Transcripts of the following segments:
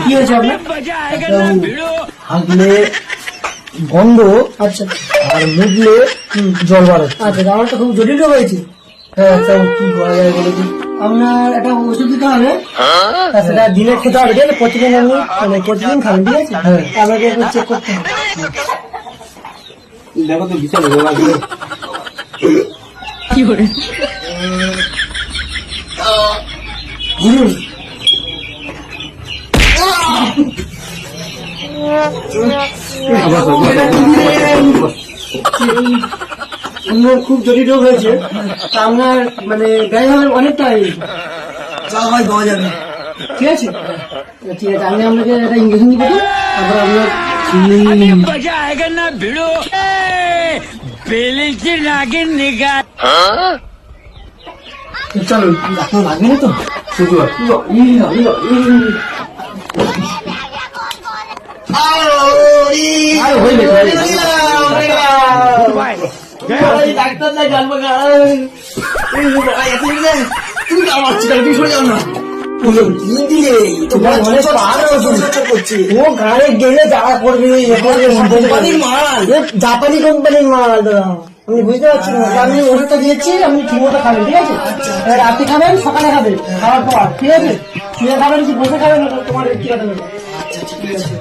কি হয়েছে আপনার? হাঁকলে গন্ধ, আচ্ছা, আর মুদলে জল বাড়ে। আচ্ছা, আমার তো খুব জটিল হয়েছে। হ্যাঁ, কি করা যায় বলে? আপনার একটা ওষুধ দিতে হবে, সেটা দিনে খেতে হবে, ঠিক আছে? প্রতিদিন আপনি মানে প্রতিদিন খাবেন, ঠিক আছে? হ্যাঁ, আপনাকে একটু চেক করতে হবে। দেখো তো বিশাল রোগ আছে। কি করে আপনার খুব জটিল রোগ হয়েছে, তা আপনার মানে গায়ে হবে অনেকটা যা হয় পাওয়া যাবে, ঠিক আছে? ঠিক আছে, আমি আপনাকে একটা ইঞ্জেকশন দিব, তারপর আপনার চলো, আপনার লাগবে না তো? ডাক্তার না জানবো তুমি আমার তুই সরে যাও না। ও গাড়ি গেলে যাওয়া করবে, জাপানি কোম্পানির মাল দাদা। আমি বুঝতে পারছি না, আমি ওষুধটা দিয়েছি, আপনি ঠিক মতো খাবেন, ঠিক আছে? রাতে খাবেন, সকালে খাবেন, খাওয়ার পর, ঠিক আছে? শুয়ে খাবেন কি বসে খাবেন, তোমার কি কথা নেবে। আচ্ছা, ঠিক আছে,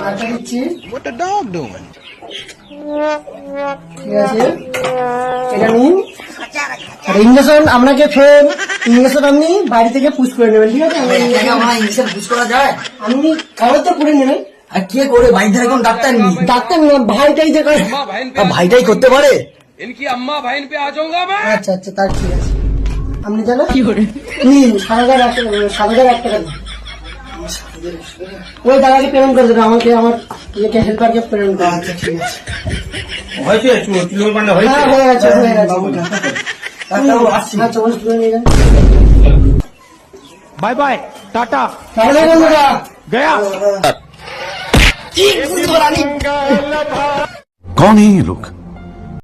আচ্ছা দিচ্ছি, ঠিক আছে? এটা নিন। আর ইঞ্জেকশন আপনাকে ফের ইঞ্জেকশন আপনি বাড়ি থেকে পুশ করে নেবেন, ঠিক আছে? ইঞ্জেকশন পুশ করা যায়? আপনি খাবার তো করে নেবেন। আর কে করে? বাড়িতে এখন ডাক্তার নেই। ডাক্তার না, ভাইটাই যে করে। ভাইটাই করতে পারে। আচ্ছা আচ্ছা, তার ঠিক আছে। আপনি জানেন কি করে নিন 7,001 টাকা। ওই দাদাকে পেমেন্ট করে দেবে, আমাকে আমার হেল্পারকে পেমেন্ট করে। আচ্ছা, ঠিক আছে। बाय बाय टाटा गया। कौन है ये लोग?